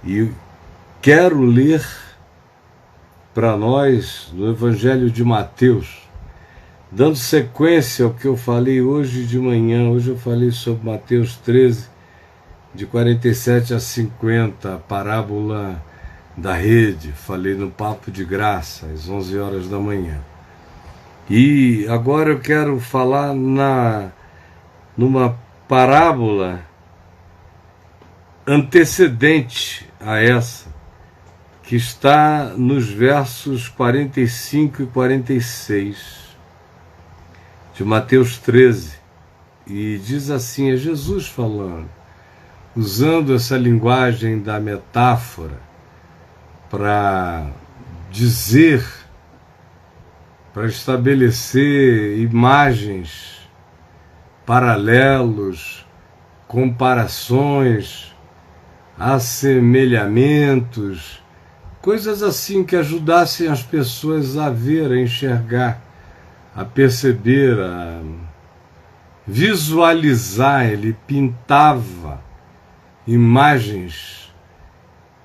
E quero ler para nós no Evangelho de Mateus, dando sequência ao que eu falei hoje de manhã. Hoje eu falei sobre Mateus 13, de 47 a 50, a parábola da rede. Falei no Papo de Graça, às 11 horas da manhã. E agora eu quero falar numa parábola antecedente a essa, que está nos versos 45 e 46 de Mateus 13. E diz assim, é Jesus falando, usando essa linguagem da metáfora para dizer, para estabelecer imagens, paralelos, comparações, assemelhamentos, coisas assim que ajudassem as pessoas a ver, a enxergar, a perceber, a visualizar. Ele pintava imagens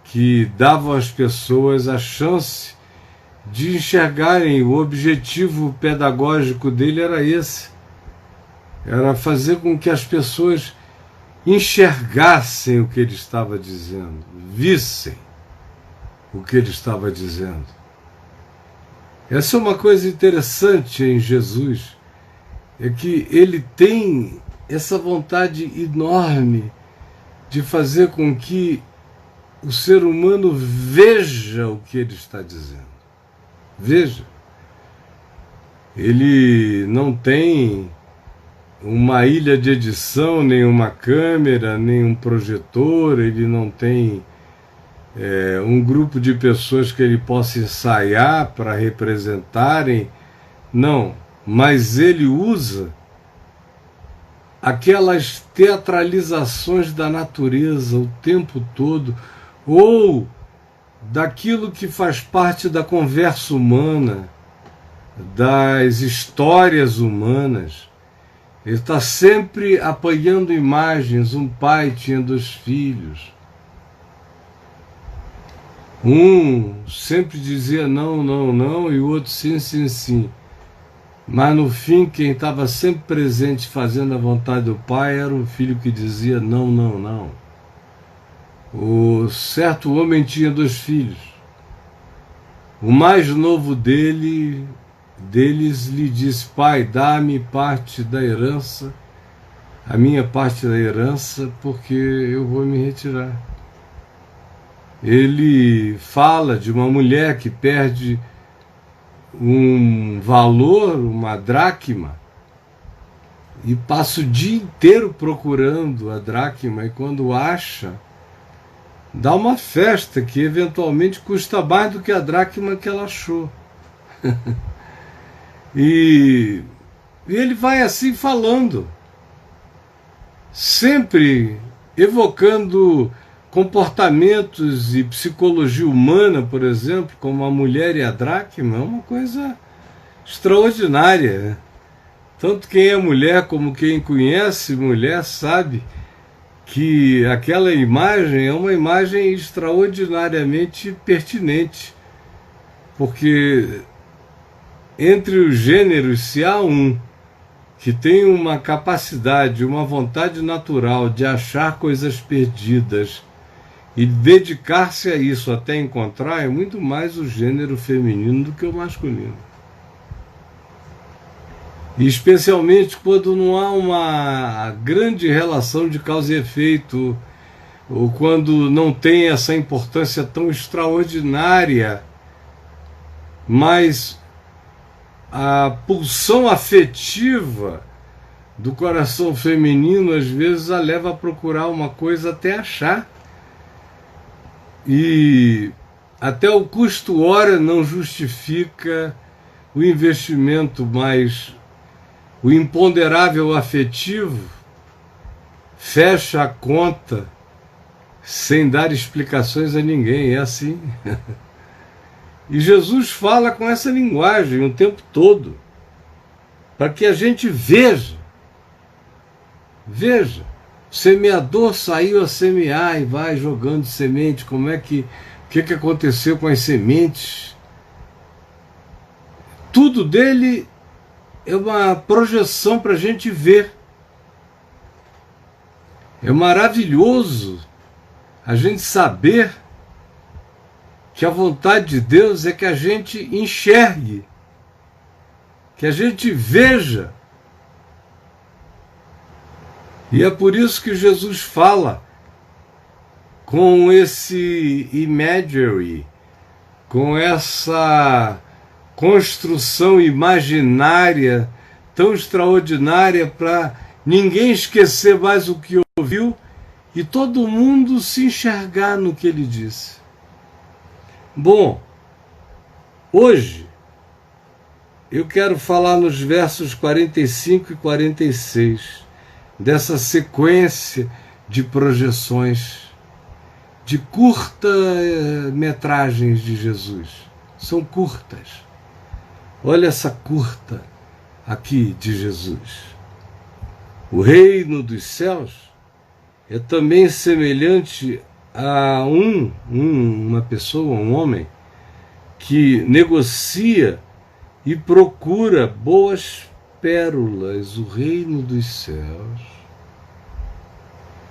que davam às pessoas a chance de enxergarem. O objetivo pedagógico dele era esse, era fazer com que as pessoas enxergassem o que ele estava dizendo, vissem o que ele estava dizendo. Essa é uma coisa interessante em Jesus, é que ele tem essa vontade enorme de fazer com que o ser humano veja o que ele está dizendo. Veja. Ele não tem uma ilha de edição, nem uma câmera, nem um projetor, ele não tem um grupo de pessoas que ele possa ensaiar para representarem, não, mas ele usa aquelas teatralizações da natureza o tempo todo, ou daquilo que faz parte da conversa humana, das histórias humanas. Ele está sempre apanhando imagens. Um pai tinha 2 filhos. Um sempre dizia não, não, não, e o outro sim, sim, sim. Mas no fim, quem estava sempre presente fazendo a vontade do pai era um filho que dizia não, não, não. O certo homem tinha 2 filhos. O mais novo deles lhe disse, pai, dá-me parte da herança, a minha parte da herança, porque eu vou me retirar. Ele fala de uma mulher que perde um valor, uma dracma, e passa o dia inteiro procurando a dracma, e quando acha, dá uma festa que eventualmente custa mais do que a dracma que ela achou. E ele vai assim falando, sempre evocando comportamentos e psicologia humana, por exemplo, como a mulher e a dracma. É uma coisa extraordinária, né? Tanto quem é mulher como quem conhece mulher sabe que aquela imagem é uma imagem extraordinariamente pertinente, porque entre os gêneros, se há um que tem uma capacidade, uma vontade natural de achar coisas perdidas e dedicar-se a isso até encontrar, é muito mais o gênero feminino do que o masculino. E especialmente quando não há uma grande relação de causa e efeito, ou quando não tem essa importância tão extraordinária, mas a pulsão afetiva do coração feminino às vezes a leva a procurar uma coisa até achar. E até o custo hora não justifica o investimento, mas o imponderável afetivo fecha a conta sem dar explicações a ninguém. É assim. E Jesus fala com essa linguagem o tempo todo, para que a gente veja. O semeador saiu a semear e vai jogando semente. O que aconteceu com as sementes? Tudo dele é uma projeção para a gente ver. É maravilhoso a gente saber que a vontade de Deus é que a gente enxergue, que a gente veja. E é por isso que Jesus fala com esse imagery, com essa construção imaginária tão extraordinária para ninguém esquecer mais o que ouviu e todo mundo se enxergar no que ele disse. Bom, hoje eu quero falar nos versos 45 e 46 dessa sequência de projeções, de curta-metragens de Jesus. São curtas. Olha essa curta aqui de Jesus. O reino dos céus é também semelhante a uma pessoa, um homem, que negocia e procura boas pérolas. O reino dos céus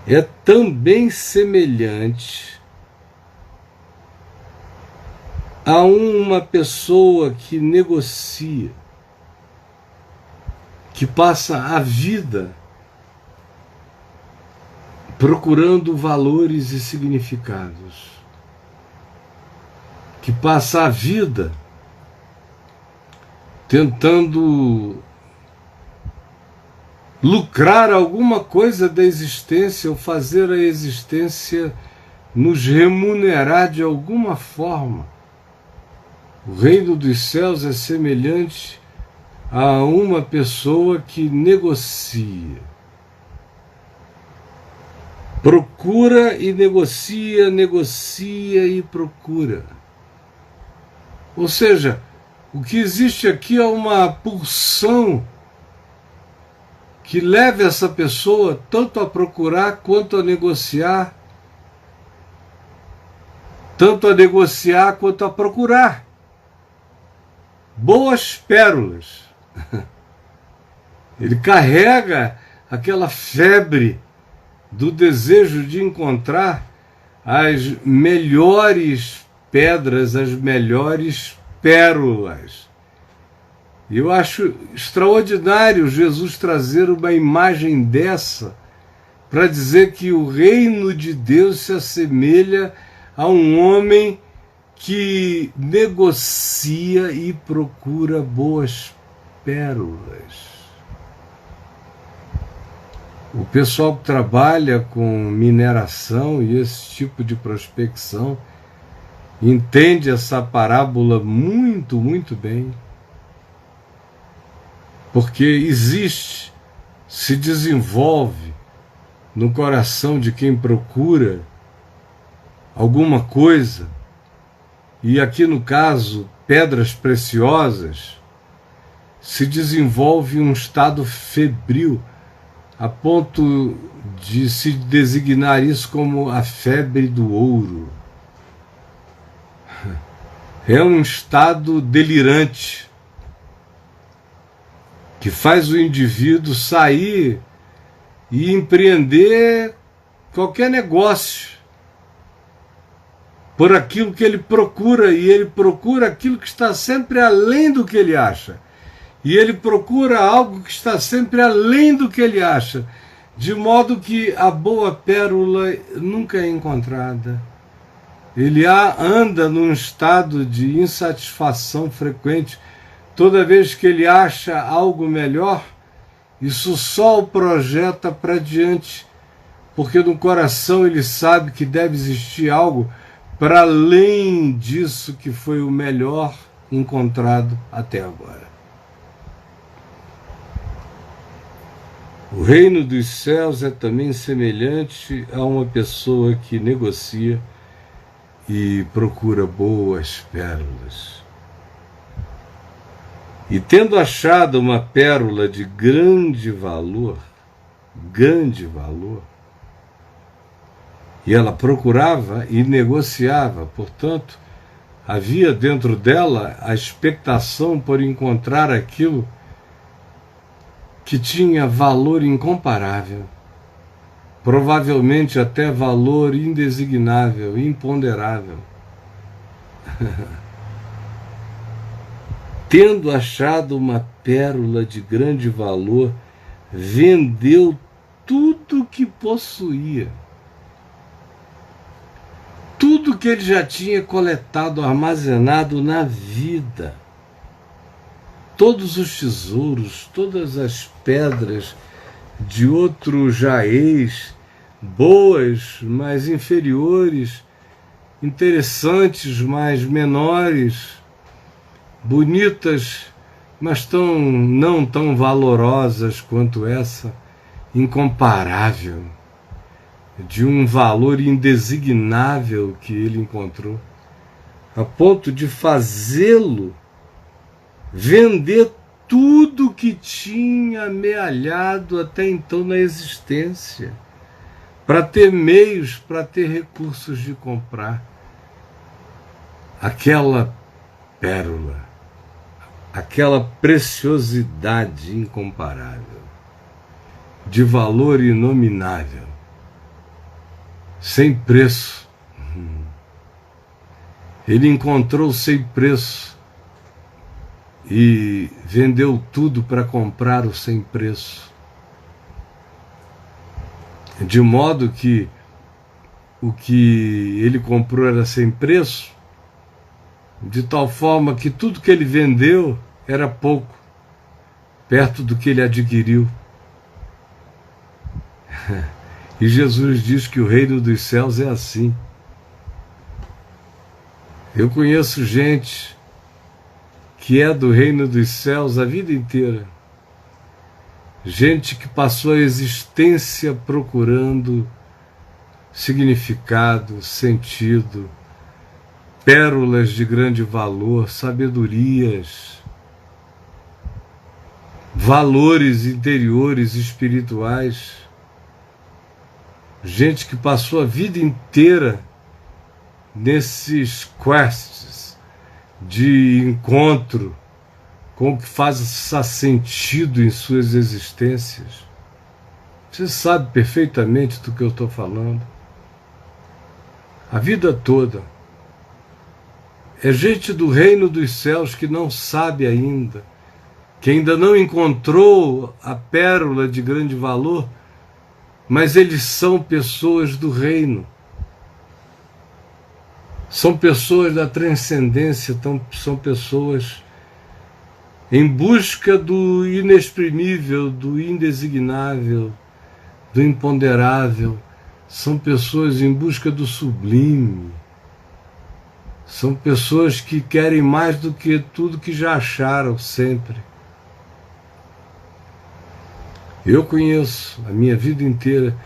é também semelhante a uma pessoa que negocia, que passa a vida procurando valores e significados, que passa a vida tentando lucrar alguma coisa da existência ou fazer a existência nos remunerar de alguma forma. O reino dos céus é semelhante a uma pessoa que negocia. Procura e negocia, negocia e procura. Ou seja, o que existe aqui é uma pulsão que leva essa pessoa tanto a procurar quanto a negociar, tanto a negociar quanto a procurar boas pérolas. Ele carrega aquela febre do desejo de encontrar as melhores pedras, as melhores pérolas. E eu acho extraordinário Jesus trazer uma imagem dessa para dizer que o reino de Deus se assemelha a um homem que negocia e procura boas pérolas. O pessoal que trabalha com mineração e esse tipo de prospecção entende essa parábola muito, muito bem. Porque existe, se desenvolve no coração de quem procura alguma coisa, e aqui no caso, pedras preciosas, se desenvolve um estado febril, a ponto de se designar isso como a febre do ouro. É um estado delirante que faz o indivíduo sair e empreender qualquer negócio por aquilo que ele procura, e ele procura aquilo que está sempre além do que ele acha. E ele procura algo que está sempre além do que ele acha, de modo que a boa pérola nunca é encontrada. Ele anda num estado de insatisfação frequente. Toda vez que ele acha algo melhor, isso só o projeta para diante, porque no coração ele sabe que deve existir algo para além disso que foi o melhor encontrado até agora. O reino dos céus é também semelhante a uma pessoa que negocia e procura boas pérolas. E tendo achado uma pérola de grande valor, E ela procurava e negociava, portanto, havia dentro dela a expectação por encontrar aquilo que tinha valor incomparável, provavelmente até valor indesignável, imponderável. Tendo achado uma pérola de grande valor, vendeu tudo que possuía. Tudo que ele já tinha coletado, armazenado na vida. Todos os tesouros, todas as pedras de outro jaez, boas, mas inferiores, interessantes, mas menores, bonitas, mas não tão valorosas quanto essa, incomparável, de um valor indesignável que ele encontrou, a ponto de fazê-lo vender tudo que tinha amealhado até então na existência, para ter meios, para ter recursos de comprar aquela pérola, aquela preciosidade incomparável, de valor inominável, sem preço. Ele encontrou sem preço e vendeu tudo para comprar o sem preço. De modo que o que ele comprou era sem preço, de tal forma que tudo que ele vendeu era pouco, perto do que ele adquiriu. E Jesus diz que o reino dos céus é assim. Eu conheço gente que é do reino dos céus a vida inteira. Gente que passou a existência procurando significado, sentido, pérolas de grande valor, sabedorias, valores interiores espirituais. Gente que passou a vida inteira nesses quests de encontro com o que faz sentido em suas existências. Você sabe perfeitamente do que eu estou falando. A vida toda. É gente do reino dos céus que não sabe ainda, que ainda não encontrou a pérola de grande valor, mas eles são pessoas do reino. São pessoas da transcendência, são pessoas em busca do inexprimível, do indesignável, do imponderável. São pessoas em busca do sublime. São pessoas que querem mais do que tudo que já acharam sempre. Eu conheço a minha vida inteira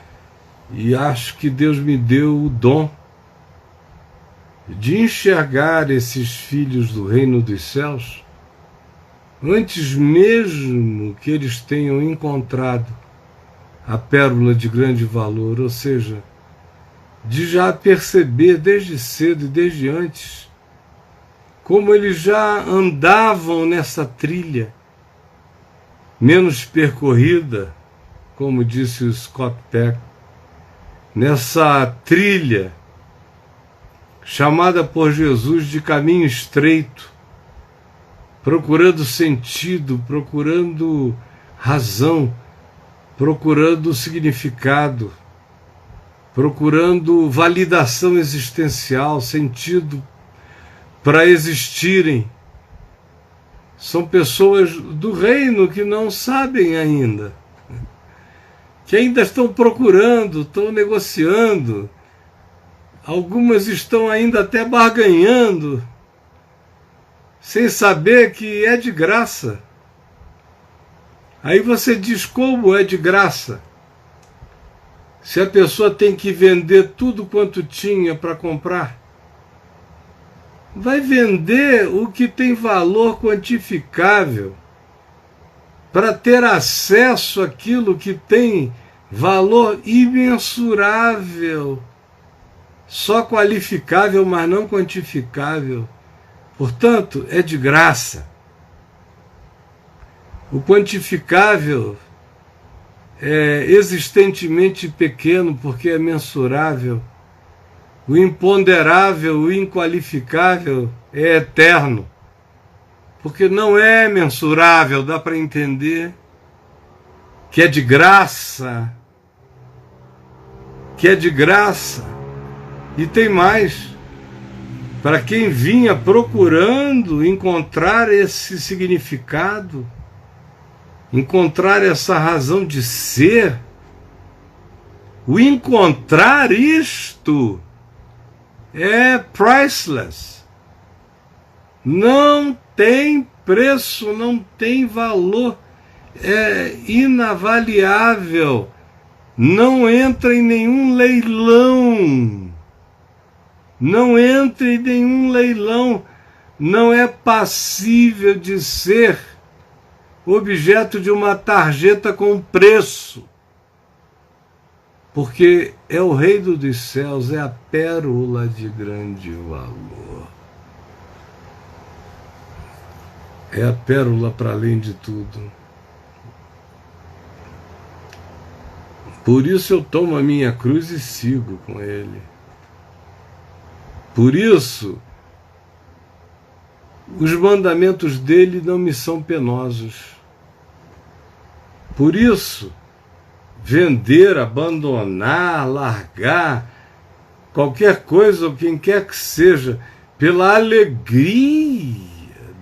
e acho que Deus me deu o dom de enxergar esses filhos do reino dos céus antes mesmo que eles tenham encontrado a pérola de grande valor, ou seja, de já perceber desde cedo e desde antes como eles já andavam nessa trilha menos percorrida, como disse o Scott Peck, nessa trilha chamada por Jesus de caminho estreito, procurando sentido, procurando razão, procurando significado, procurando validação existencial, sentido para existirem. São pessoas do reino que não sabem ainda, que ainda estão procurando, estão negociando, algumas estão ainda até barganhando, sem saber que é de graça. Aí você diz como é de graça? Se a pessoa tem que vender tudo quanto tinha para comprar, vai vender o que tem valor quantificável para ter acesso àquilo que tem valor imensurável só qualificável, mas não quantificável. Portanto, é de graça. O quantificável é existentemente pequeno porque é mensurável. O imponderável, o inqualificável é eterno, porque não é mensurável, dá para entender que é de graça, que é de graça. E tem mais, para quem vinha procurando encontrar esse significado, encontrar essa razão de ser, o encontrar isto é priceless. Não tem preço, não tem valor, é inavaliável, não entra em nenhum leilão, não entra em nenhum leilão, não é passível de ser objeto de uma tarjeta com preço, porque é o reino dos céus, é a pérola de grande valor. É a pérola para além de tudo. Por isso eu tomo a minha cruz e sigo com ele. Por isso, os mandamentos dele não me são penosos. Por isso, vender, abandonar, largar, qualquer coisa ou quem quer que seja, pela alegria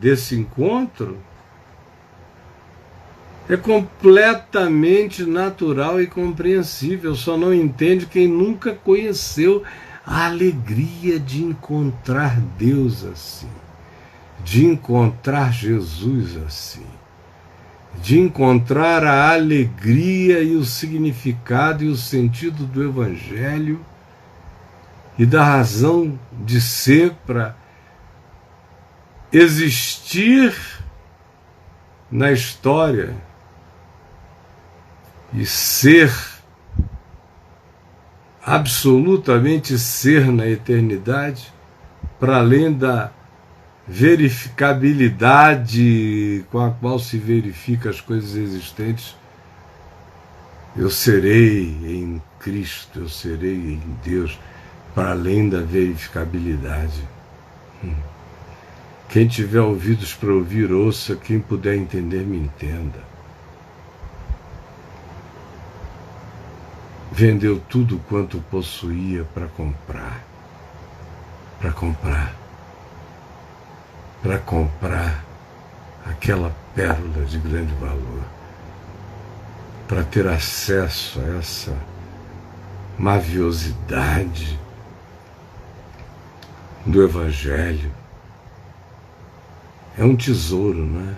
desse encontro, é completamente natural e compreensível. Só não entende quem nunca conheceu a alegria de encontrar Deus assim, de encontrar Jesus assim, de encontrar a alegria e o significado e o sentido do Evangelho e da razão de ser para existir na história e ser, absolutamente ser na eternidade, para além da verificabilidade com a qual se verifica as coisas existentes. Eu serei em Cristo, eu serei em Deus, para além da verificabilidade. Quem tiver ouvidos para ouvir, ouça, quem puder entender, me entenda. Vendeu tudo quanto possuía para comprar, aquela pérola de grande valor, para ter acesso a essa maviosidade do Evangelho. É um tesouro, não é?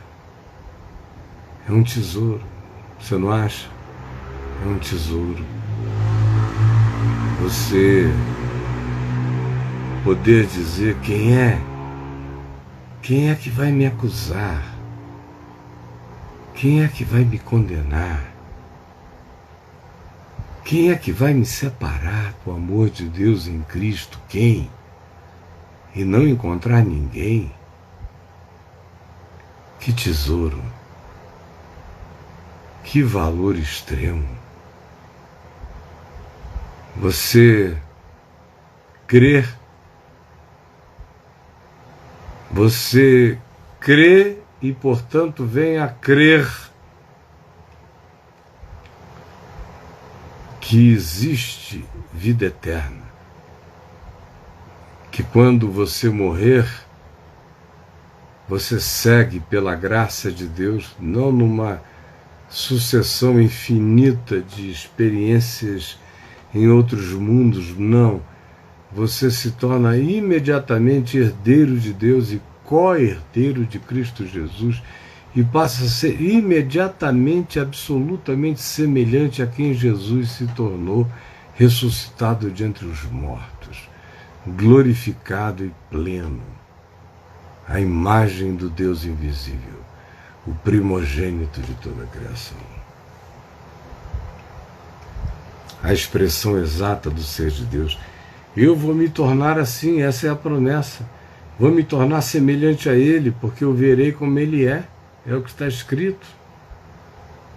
É um tesouro, você não acha? É um tesouro. Você poder dizer quem é que vai me acusar? Quem é que vai me condenar? Quem é que vai me separar do amor de Deus em Cristo? Quem? E não encontrar ninguém? Que tesouro! Que valor extremo! Você crê e, portanto, vem a crer que existe vida eterna, que quando você morrer, você segue pela graça de Deus, não numa sucessão infinita de experiências em outros mundos, não. Você se torna imediatamente herdeiro de Deus e co-herdeiro de Cristo Jesus e passa a ser imediatamente, absolutamente semelhante a quem Jesus se tornou, ressuscitado de entre os mortos, glorificado e pleno, a imagem do Deus invisível, o primogênito de toda a criação. A expressão exata do ser de Deus. Eu vou me tornar assim, essa é a promessa. Vou me tornar semelhante a Ele, porque eu verei como Ele é o que está escrito.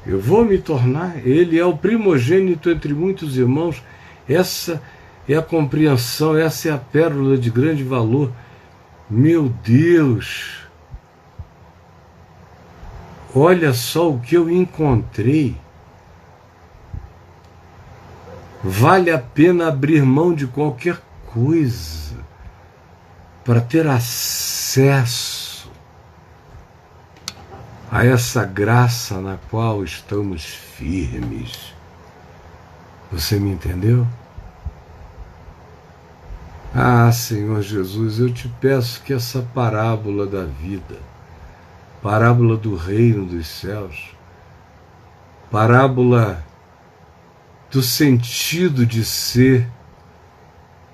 Eu vou me tornar, Ele é o primogênito entre muitos irmãos. Essa é a compreensão, essa é a pérola de grande valor. Meu Deus! Olha só o que eu encontrei. Vale a pena abrir mão de qualquer coisa para ter acesso a essa graça na qual estamos firmes. Você me entendeu? Ah, Senhor Jesus, eu te peço que essa parábola da vida, parábola do reino dos céus, parábola do sentido de ser,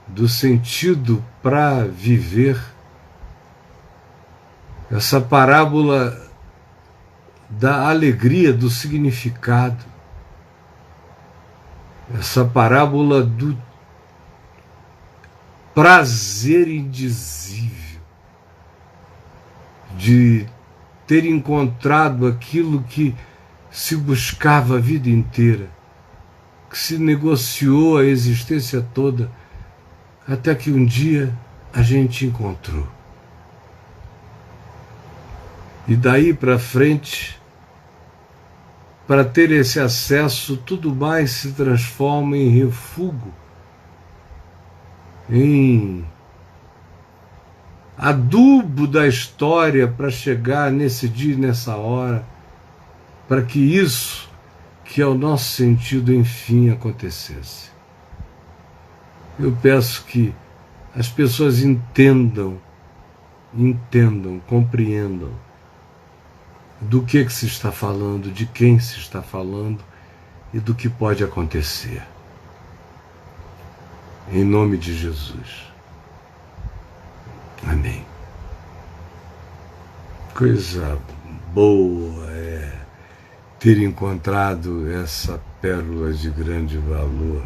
do sentido para viver, essa parábola da alegria, do significado, essa parábola do prazer indizível de ter encontrado aquilo que se buscava a vida inteira, que se negociou a existência toda, até que um dia a gente encontrou. E daí para frente, para ter esse acesso, tudo mais se transforma em refúgio, em adubo da história para chegar nesse dia e nessa hora, para que isso que é o nosso sentido, enfim, acontecesse. Eu peço que as pessoas entendam, compreendam do que se está falando, de quem se está falando e do que pode acontecer. Em nome de Jesus. Amém. Coisa boa é ter encontrado essa pérola de grande valor